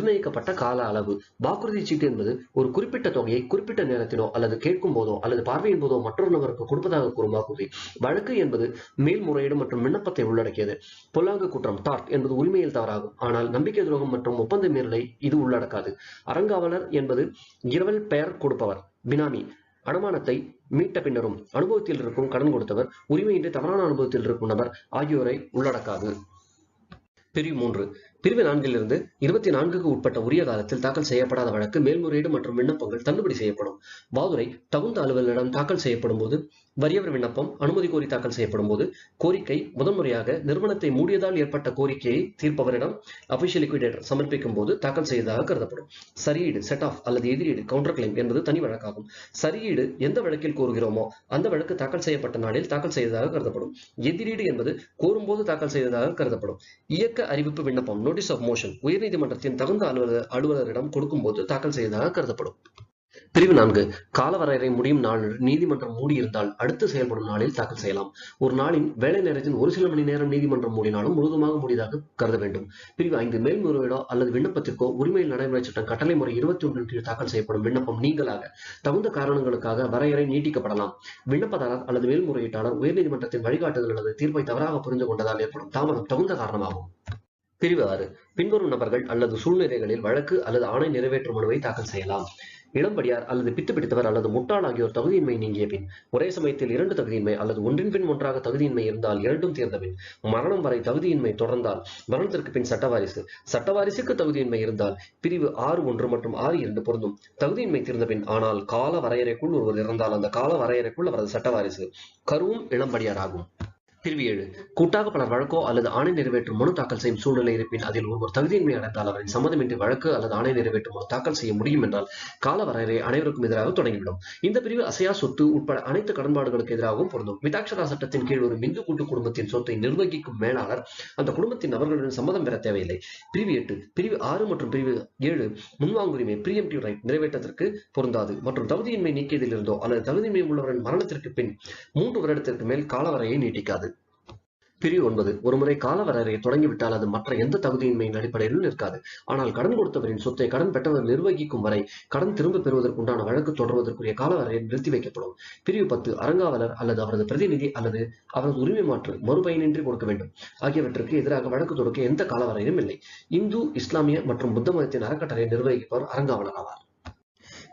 நிர்ணயிக்கப்பட்ட கால அளவு. வாக்குறுதி சீட்டு என்பது ஒரு குறிப்பிட்ட தொகையை குறிப்பிட்ட நேரத்திலோ அல்லது கேட்கும் போதோ அல்லது பார்வையின் போதோ மற்றொரு நபருக்கு கொடுப்பதாக கூறும் வாக்குறுதி. வழக்கு என்பது மேல்முறையீடு மற்றும் விண்ணப்பத்தை உள்ளடக்கியது. பொல்லாங்கு குற்றம் டார்ட் என்பது உரிமையில் தவறாகும், ஆனால் நம்பிக்கை துரோகம் மற்றும் ஒப்பந்த மீறலை இது உள்ளடக்காது. அறங்காவலர் என்பது இரவல் பெயர் கொடுப்பவர், பினாமி, அனுமானத்தை மீட்ட பின்னரும் அனுபவத்தில் இருக்கும் கடன் கொடுத்தவர், உரிமையின்றி தவறான அனுபவத்தில் இருக்கும் நபர் ஆகியோரை உள்ளடக்காது. பிரிவு 3. பிரிவு 4 24க்கு உட்பட்ட உரிய காலத்தில் தாக்கல் செய்யப்படாத வழக்கு மேல்முறையீடு மற்றும் விண்ணப்பங்கள் தள்ளுபடி செய்யப்படும். வாதுரை தகுந்த அலுவலரிடம் தாக்கல் செய்யப்படும் போது, வறியவர் விண்ணப்பம் அனுமதி கோரி தாக்கல் செய்யப்படும் போது, கோரிக்கை முதன்முறையாக நிறுவனத்தை மூடியதால் ஏற்பட்ட கோரிக்கையை தீர்ப்பவரிடம் அபிஷியல் லிக்விடேட்டர் சமர்ப்பிக்கும் போது தாக்கல் செய்ததாக கருதப்படும். சரியீடு செட் ஆஃப் அல்லது எதிரீடு கவுண்டர் கிளைம் என்பது தனி வழக்காகும். சரியீடு எந்த வழக்கில் கோருகிறோமோ அந்த வழக்கு தாக்கல் செய்யப்பட்ட நாளில் தாக்கல் செய்ததாக கருதப்படும். எதிரீடு என்பது கோரும்போது தாக்கல் செய்ததாக கருதப்படும். இயக்க அறிவிப்பு விண்ணப்பம் நோட்டீஸ் ஆஃப் மோஷன் உயர்நீதிமன்றத்தின் தகுந்த அலுவலரிடம் கொடுக்கும் போது தாக்கல் செய்ததாக கருதப்படும். பிரிவு 4. காலவரையறை முடியும் நாள் நீதிமன்றம் மூடியிருந்தால் அடுத்து செயல்படும் நாளில் தாக்கல் செய்யலாம். ஒரு நாளின் வேலை நேரத்தின் ஒரு சில மணி நேரம் நீதிமன்றம் மூடினாலும் முழுவதுமாக மூடியதாக கருத வேண்டும். பிரிவு 5. மேல்முறையீடோ அல்லது விண்ணப்பத்திற்கோ உரிமையில் நடைமுறை சட்டம் கட்டளை முறை 21 கீழ் தாக்கல் செய்யப்படும் விண்ணப்பம் நீங்களாக தகுந்த காரணங்களுக்காக வரையறை நீட்டிக்கப்படலாம். விண்ணப்பதாரர் அல்லது மேல்முறையீட்டாளர் உயர்நீதிமன்றத்தின் வழிகாட்டுதல் அல்லது தீர்ப்பை தவறாக புரிந்து கொண்டதால் ஏற்படும் தாமதம் தகுந்த காரணமாகும். பிரிவு 6. பின்வரும் நபர்கள் அல்லது சூழ்நிலைகளில் வழக்கு அல்லது ஆணை நிறைவேற்றும் மனுவை தாக்கல் செய்யலாம். இளம்படியார் அல்லது பித்து பிடித்தவர் அல்லது முட்டாள் ஆகியோர் தகுதியின்மை நீங்கிய பின், ஒரே சமயத்தில் 2 தகுதியின்மை அல்லது ஒன்றின் பின் ஒன்றாக தகுதியின்மை இருந்தால் 2ம் தீர்ந்த பின், மரணம் வரை தகுதியின்மை தொடர்ந்தால், மரணத்திற்கு பின் சட்டவாரிசு, சட்டவாரிசுக்கு தகுதியின்மை இருந்தால் பிரிவு 6.1 மற்றும் 6.2 பொருந்தும். தகுதியின்மை தீர்ந்த பின் ஆனால் கால வரையறைக்குள் ஒருவர் இறந்தால் அந்த கால வரையறைக்குள் அவரது சட்டவாரிசு. கருவும் இளம்படியார் ஆகும். பிரிவு 7. கூட்டாக பலர் வழக்கோ அல்லது ஆணை நிறைவேற்றும் மனு தாக்கல் செய்யும் சூழ்நிலை இருப்பின் அதில் ஒருவர் தகுதியின்மை அடைந்தால் அவரின் சம்மதமின்றி வழக்கு அல்லது ஆணை நிறைவேற்றும் மனு தாக்கல் செய்ய முடியும் என்றால் கால வரையறை அனைவருக்கும் எதிராக தொடங்கிவிடும். இந்த பிரிவு அசையா சொத்து உட்பட அனைத்து கடன்பாடுகளுக்கு எதிராகவும் பொருந்தும். விதாட்சரா சட்டத்தின் கீழ் ஒரு மிந்து கூட்டு குடும்பத்தின் சொத்தை நிர்வகிக்கும் மேலாளர் அந்த குடும்பத்தின் நபர்களுடன் சம்மதம் பெற தேவையில்லை. பிரிவு 8. பிரிவு 6 மற்றும் பிரிவு 7 முன்வாங்குரிமை பிரியம்டிவ் ரைட் நிறைவேற்றத்திற்கு பொருந்தாது மற்றும் தகுதியின்மை நீக்கியதில் இருந்தோ அல்லது தகுதியின்மை உள்ளவரின் மரணத்திற்கு பின் 3 வருடத்திற்கு மேல் காலவரையை நீட்டிக்காது. பிரிவு 9. ஒருமுறை கால வரையறை தொடங்கிவிட்டால் அது மற்ற எந்த தகுதியின்மையின் அடிப்படையிலும் நிற்காது. ஆனால் கடன் கொடுத்தவரின் சொத்தை கடன் பெற்றவர் நிர்வகிக்கும் வரை கடன் திரும்ப பெறுவதற்குண்டான வழக்கு தொடர்வதற்குரிய கால வரையை நிறுத்தி வைக்கப்படும். பிரிவு 10. அறங்காவலர் அல்லது அவரது பிரதிநிதி அல்லது அவரது உரிமை மாற்று மறுபயனின்றி கொடுக்க வேண்டும் ஆகியவற்றுக்கு எதிராக வழக்கு தொடுக்க எந்த காலவரையும் இல்லை. இந்து, இஸ்லாமிய மற்றும் புத்த மதத்தின் அறக்கட்டளை நிர்வகிப்பவர் அறங்காவலர் ஆவார்.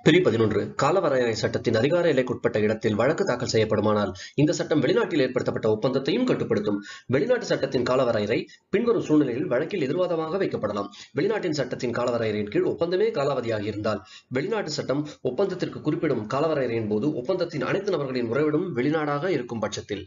பிரிவு 11. காலவரையறை சட்டத்தின் அதிகார எல்லைக்குட்பட்ட இடத்தில் வழக்கு தாக்கல் செய்யப்படுமானால் இந்த சட்டம் வெளிநாட்டில் ஏற்படுத்தப்பட்ட ஒப்பந்தத்தையும் கட்டுப்படுத்தும். வெளிநாட்டு சட்டத்தின் காலவரையறை பின்வரும் சூழ்நிலையில் வழக்கில் எதிர்வாதமாக வைக்கப்படலாம். வெளிநாட்டின் சட்டத்தின் காலவரையறையின் கீழ் ஒப்பந்தமே காலாவதியாக இருந்தால், வெளிநாட்டு சட்டம் ஒப்பந்தத்திற்கு குறிப்பிடும் காலவரையறையின் போது ஒப்பந்தத்தின் அனைத்து நபர்களின் உறவிடும் வெளிநாடாக இருக்கும் பட்சத்தில்.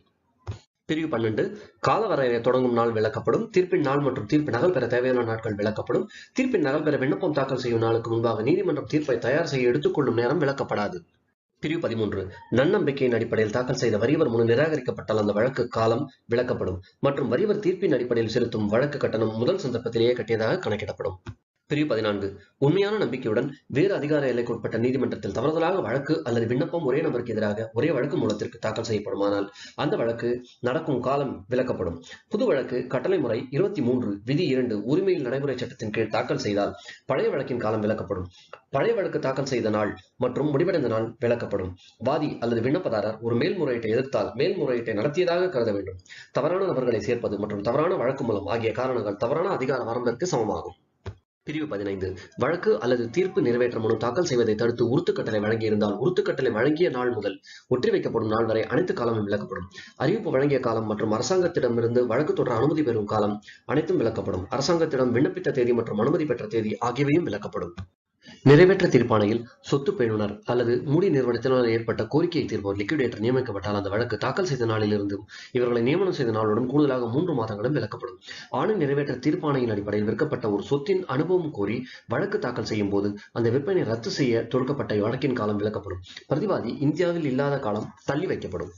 பிரிவு 12. கால வரையறை தொடங்கும் நாள் விளக்கப்படும். தீர்ப்பின் நாள் மற்றும் தீர்ப்பு நகல் பெற தேவையான நாட்கள் விளக்கப்படும். தீர்ப்பின் நகல் பெற விண்ணப்பம் தாக்கல் செய்யும் நாளுக்கு முன்பாக நீதிமன்றம் தீர்ப்பை தயார் செய்ய எடுத்துக்கொள்ளும் நேரம் விளக்கப்படாது. பிரிவு 13. நன்னம்பிக்கையின் அடிப்படையில் தாக்கல் செய்த வறியவர் முன் நிராகரிக்கப்பட்டால் அந்த வழக்கு காலம் விளக்கப்படும் மற்றும் வறியவர் தீர்ப்பின் அடிப்படையில் செலுத்தும் வழக்கு கட்டணம் முதல் சந்தர்ப்பத்திலேயே கட்டியதாக கணக்கிடப்படும். பிரிவு 14. உண்மையான நம்பிக்கையுடன் வேறு அதிகார எல்லைக்குட்பட்ட நீதிமன்றத்தில் தவறுதலாக வழக்கு அல்லது விண்ணப்பம் ஒரே நபருக்கு எதிராக ஒரே வழக்கு மூலத்திற்கு தாக்கல் செய்யப்படுமானால் அந்த வழக்கு நடக்கும் காலம் விளக்கப்படும். புது வழக்கு கட்டளை முறை 23 விதி 2 உரிமையில் நடைமுறை சட்டத்தின் கீழ் தாக்கல் செய்தால் பழைய வழக்கின் காலம் விளக்கப்படும். பழைய வழக்கு தாக்கல் செய்த நாள் மற்றும் முடிவடைந்த நாள் விளக்கப்படும். வாதி அல்லது விண்ணப்பதாரர் ஒரு மேல்முறையீட்டை எதிர்த்தால் மேல்முறையீட்டை நடத்தியதாக கருத வேண்டும். தவறான நபர்களை சேர்ப்பது மற்றும் தவறான வழக்கு மூலம் ஆகிய காரணங்கள் தவறான அதிகார வரம்பிற்கு சமமாகும். பிரிவு 15. வழக்கு அல்லது தீர்ப்பு நிறைவேற்ற மனு தாக்கல் செய்வதை தடுத்து உறுத்துக்கட்டளை வழங்கியிருந்தால் உறுத்துக்கட்டளை வழங்கிய நாள் முதல் ஒற்றிவைக்கப்படும் நாள் வரை அனைத்து காலமும் விளக்கப்படும். அறிவிப்பு வழங்கிய காலம் மற்றும் அரசாங்கத்திடமிருந்து வழக்கு தொடர அனுமதி பெறும் காலம் அனைத்தும் விளக்கப்படும். அரசாங்கத்திடம் விண்ணப்பித்த தேதி மற்றும் அனுமதி பெற்ற தேதி ஆகியவையும் விளக்கப்படும். நிறைவேற்ற தீர்ப்பாணையில் சொத்து பேணுனர் அல்லது மூடி நிறுவனத்தினால் ஏற்பட்ட கோரிக்கையை தீர்ப்பவர் லிக்விடேட்டர் நியமிக்கப்பட்டால் அந்த வழக்கு தாக்கல் செய்த நாளிலிருந்தும் இவர்களை நியமனம் செய்த நாளுடன் கூடுதலாக 3 மாதங்களும் விளக்கப்படும். ஆணை நிறைவேற்ற தீர்ப்பாணையின் அடிப்படையில் விற்கப்பட்ட ஒரு சொத்தின் அனுபவம் கோரி வழக்கு தாக்கல் செய்யும் போது அந்த விற்பனை ரத்து செய்ய தொடுக்கப்பட்ட வழக்கின் காலம் விளக்கப்படும். பிரதிவாதி இந்தியாவில் இல்லாத காலம் தள்ளி வைக்கப்படும்.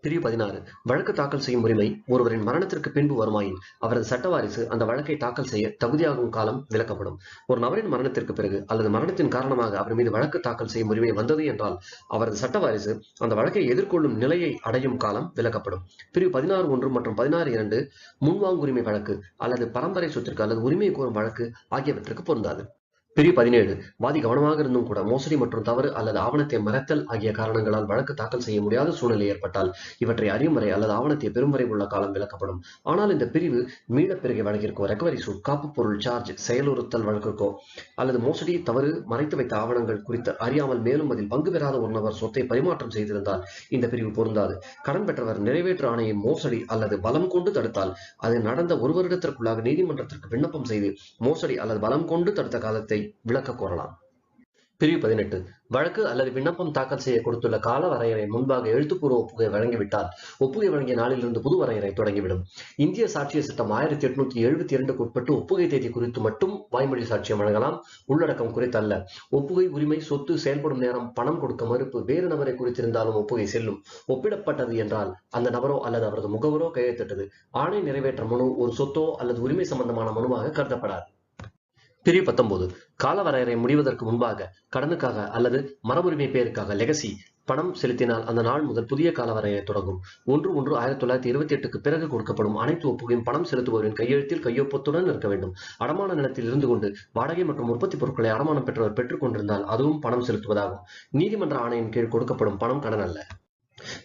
பிரிவு 16 வழக்கு தாக்கல் செய்யும் உரிமை ஒருவரின் மரணத்திற்கு பின்பு வருமாயின் அவரது சட்ட வாரிசு அந்த வழக்கை தாக்கல் செய்ய தகுதியாகும் காலம் விலக்கப்படும். ஒரு நபரின் மரணத்திற்கு பிறகு அல்லது மரணத்தின் காரணமாக அவர் மீது வழக்கு தாக்கல் செய்யும் உரிமை வந்தது என்றால் அவரது சட்ட வாரிசு அந்த வழக்கை எதிர்கொள்ளும் நிலையை அடையும் காலம் விலக்கப்படும். பிரிவு 16(1) மற்றும் 16(2) முன்வாங்குரிமை வழக்கு அல்லது பரம்பரை சொத்திற்கு அல்லது உரிமை கோரும் வழக்கு ஆகியவற்றுக்கு பொருந்தாது. பிரிவு 17 வாதி கவனமாக இருந்தும் கூட மோசடி மற்றும் தவறு அல்லது ஆவணத்தை மறைத்தல் ஆகிய காரணங்களால் வழக்கு தாக்கல் செய்ய முடியாத சூழ்நிலை ஏற்பட்டால் இவற்றை அறியும் வரை அல்லது ஆவணத்தை பெறும் வரை உள்ள காலம் விலக்கப்படும். ஆனால் இந்த பிரிவு மீளப் பெருகிய வழக்கிற்கோ, ரெக்கவரி சூட், காப்பு பொருள் சார்ஜ், செயலுறுத்தல் வழக்கிற்கோ அல்லது மோசடி, தவறு, மறைத்து வைத்த ஆவணங்கள் குறித்து அறியாமல் மேலும் அதில் பங்கு பெறாத ஒரு நபர் சொத்தை பரிமாற்றம் செய்திருந்தால் இந்த பிரிவு பொருந்தாது. கடன் பெற்றவர் நிறைவேற்று ஆணையை மோசடி அல்லது பலம் கொண்டு தடுத்தால் அது நடந்த ஒரு வருடத்திற்குள்ளாக நீதிமன்றத்திற்கு விண்ணப்பம் செய்து மோசடி அல்லது பலம் கொண்டு தடுத்த காலத்தை விளக்க கோரலாம். பிரிவு 18 வழக்கு அல்லது விண்ணப்பம் தாக்கல் செய்ய கொடுத்துள்ள கால வரையறை முன்பாக எழுத்துப்பூர்வ ஒப்புகை வழங்கிவிட்டால் ஒப்புகை வழங்கிய நாளிலிருந்து புது வரையறை தொடங்கிவிடும். இந்திய சாட்சிய சட்டம் 1872 உட்பட்டு ஒப்புகை தேதி குறித்து மட்டும் வாய்மொழி சாட்சியம் வழங்கலாம், உள்ளடக்கம் குறித்தல்ல. ஒப்புகை உரிமை, சொத்து, செயல்படும் நேரம், பணம் கொடுக்க மறுப்பு, வேறு நபரை குறித்திருந்தாலும் ஒப்புகை செல்லும். ஒப்பிடப்பட்டது என்றால் அந்த நபரோ அல்லது அவரது முகவரோ கையெழுத்திட்டது. ஆணை நிறைவேற்ற மனு ஒரு சொத்தோ அல்லது உரிமை சம்பந்தமான மனுவாக கருதப்படாது. பிரிவு 19 கால வரையறை முடிவதற்கு முன்பாக கடனுக்காக அல்லது மரபுரிமை பெயருக்காக லெகசி பணம் செலுத்தினால் அந்த நாள் முதல் புதிய கால வரையறை தொடங்கும். 1/1/1928 பிறகு கொடுக்கப்படும் அனைத்து ஒப்புகையும் பணம் செலுத்துபவரின் கையெழுத்தில் கையொப்பத்துடன் இருக்க வேண்டும். அடமான நிலத்தில் இருந்து கொண்டு வாடகை மற்றும் உற்பத்தி பொருட்களை அடமானம் பெற்றவர் பெற்றுக் கொண்டிருந்தால் அதுவும் பணம் செலுத்துவதாகும். நீதிமன்ற ஆணையின் கீழ் கொடுக்கப்படும் பணம் கடன் அல்ல.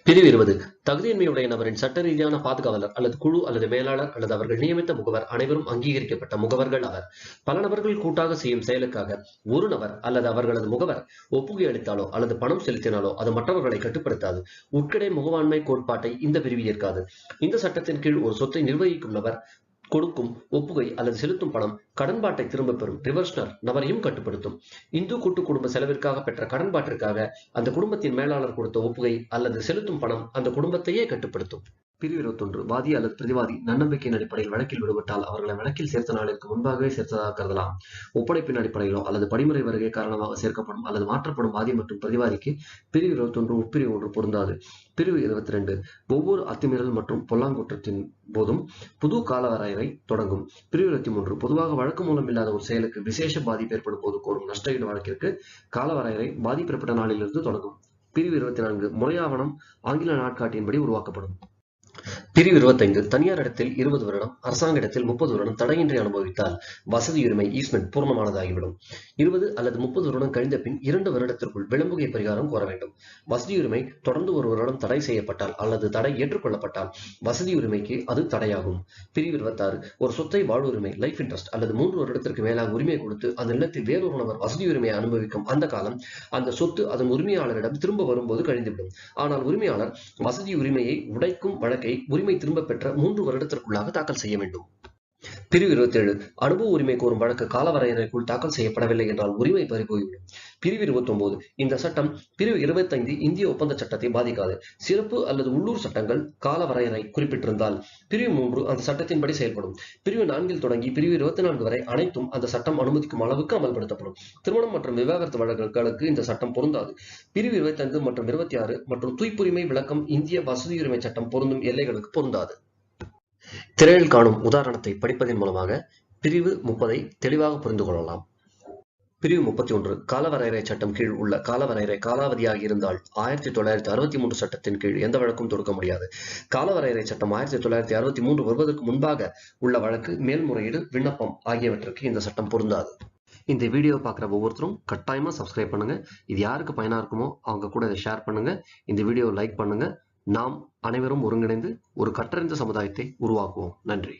பிரிவு 20 தகுதியின்மையுடைய நபரின் சட்ட ரீதியான பாதுகாவலர் அல்லது குழு அல்லது மேலாளர் அல்லது அவர்கள் நியமித்த முகவர் அனைவரும் அங்கீகரிக்கப்பட்ட முகவர்கள் அவர். பல நபர்கள் கூட்டாக செய்யும் செயலுக்காக ஒரு நபர் அல்லது அவர்களது முகவர் ஒப்புகை அளித்தாலோ அல்லது பணம் செலுத்தினாலோ அது மற்றவர்களை கட்டுப்படுத்தாது. உட்கடை முகவாண்மை கோட்பாட்டை இந்த பிரிவு ஏற்காது. இந்த சட்டத்தின் கீழ் ஒரு சொத்தை நிர்வகிக்கும் நபர் கொடுக்கும் ஒப்புகை அல்லது செலுத்தும் பணம் கடன்பாட்டை திரும்ப பெறும் ரிவர்ஸ்னர் நபரையும் கட்டுப்படுத்தும். இந்து கூட்டு குடும்ப செலவிற்காக பெற்ற கடன்பாட்டிற்காக அந்த குடும்பத்தின் மேலாளர் கொடுத்த ஒப்புகை அல்லது செலுத்தும் பணம் அந்த குடும்பத்தையே கட்டுப்படுத்தும். பிரிவு 21 வாதி அல்லது பிரதிவாதி நன்னம்பிக்கையின் அடிப்படையில் வழக்கில் விடுபட்டால் அவர்களை வழக்கில் சேர்த்த நாளிற்கு முன்பாகவே சேர்த்ததாக கருதலாம். ஒப்படைப்பின் அடிப்படையிலோ அல்லது படிமுறை வருகை காரணமாக சேர்க்கப்படும் அல்லது மாற்றப்படும் வாதி மற்றும் பிரதிவாதிக்கு பிரிவு 21 உட்பிரிவு 1 பொருந்தாது. பிரிவு 22 ஒவ்வொரு அத்துமீறல் மற்றும் பொல்லாங்குற்றத்தின் போதும் புது கால வரையறை தொடங்கும். பிரிவு 23 பொதுவாக வழக்கு மூலம் இல்லாத ஒரு செயலுக்கு விசேஷ பாதிப்பு ஏற்படும் போது கோரும் நஷ்டஈடு வழக்கிற்கு கால வரையறை பாதிப்பிடப்பட்ட நாளிலிருந்து தொடங்கும். பிரிவு 24 முறையாவணம் ஆங்கில நாட்காட்டியின்படி உருவாக்கப்படும். பிரிவு 25 தனியார் இடத்தில் 20 வருடம், அரசாங்க இடத்தில் 30 வருடம் தடையின்றி அனுபவித்தால் வசதியுரிமை ஈஸ்மெண்ட் பூர்ணமானதாகிவிடும். 20 அல்லது 30 வருடம் கழிந்த பின் 2 வருடத்திற்குள் விளம்புகை பரிகாரம் கோர வேண்டும். வசதியுரிமை தொடர்ந்து 1 வருடம் தடை செய்யப்பட்டால் அல்லது தடை ஏற்றுக்கொள்ளப்பட்டால் வசதியுரிமைக்கு அது தடையாகும். பிரிவு 26 ஒரு சொத்தை வாழ்வுரிமை லைஃப் இன்ட்ரெஸ்ட் அல்லது 3 வருடத்திற்கு மேலாக உரிமை கொடுத்து அந்த நிலத்தில் வேறொரு நபர் வசதியுரிமையை அனுபவிக்கும் அந்த காலம் அந்த சொத்து அதன் உரிமையாளரிடம் திரும்ப வரும்போது கழிந்துவிடும். ஆனால் உரிமையாளர் வசதி உரிமையை உடைக்கும் வழக்கை உரிமை திரும்ப பெற்ற 3 வருடத்திற்குள்ளாக தாக்கல் செய்ய வேண்டும். பிரிவு 27 அனுபவ உரிமை கோரும் வழக்கு கால வரையறைக்குள் தாக்கல் செய்யப்படவில்லை என்றால் உரிமை பறிபோய்விடும். பிரிவு 29 இந்த சட்டம் பிரிவு 25 இந்திய ஒப்பந்த சட்டத்தை பாதிக்காது. சிறப்பு அல்லது உள்ளூர் சட்டங்கள் கால வரையறை குறிப்பிட்டிருந்தால் பிரிவு 3 அந்த சட்டத்தின்படி செயல்படும். பிரிவு 4 தொடங்கி பிரிவு 24 வரை அனைத்தும் அந்த சட்டம் அனுமதிக்கும் அளவுக்கு அமல்படுத்தப்படும். திருமணம் மற்றும் விவாகரத்து வழக்குகளுக்கு இந்த சட்டம் பொருந்தாது. பிரிவு 25 மற்றும் 26 மற்றும் துய்ப்புரிமை விளக்கம் இந்திய வசதியுரிமை சட்டம் பொருந்தும் எல்லைகளுக்கு பொருந்தாது. திரையில் காணும் உதாரணத்தை படிப்பதன் மூலமாக பிரிவு 30 தெளிவாக புரிந்து கொள்ளலாம். பிரிவு 31 காலவரையறை சட்டம் கீழ் உள்ள காலவரையறை காலாவதியாக இருந்தால் 1963 சட்டத்தின் கீழ் எந்த வழக்கும் தொடுக்க முடியாது. காலவரையறை சட்டம் 1963 வருவதற்கு முன்பாக உள்ள வழக்கு, மேல்முறையீடு, விண்ணப்பம் ஆகியவற்றுக்கு இந்த சட்டம் பொருந்தாது. இந்த வீடியோ பார்க்குற ஒவ்வொருத்தரும் கட்டாயமா சப்ஸ்கிரைப் பண்ணுங்க. இது யாருக்கு பயனா இருக்குமோ அவங்க கூட இதை ஷேர் பண்ணுங்க. இந்த வீடியோ லைக் பண்ணுங்க. நாம் அனைவரும் ஒருங்கிணைந்து ஒரு கற்றறிந்த சமுதாயத்தை உருவாக்குவோம். நன்றி.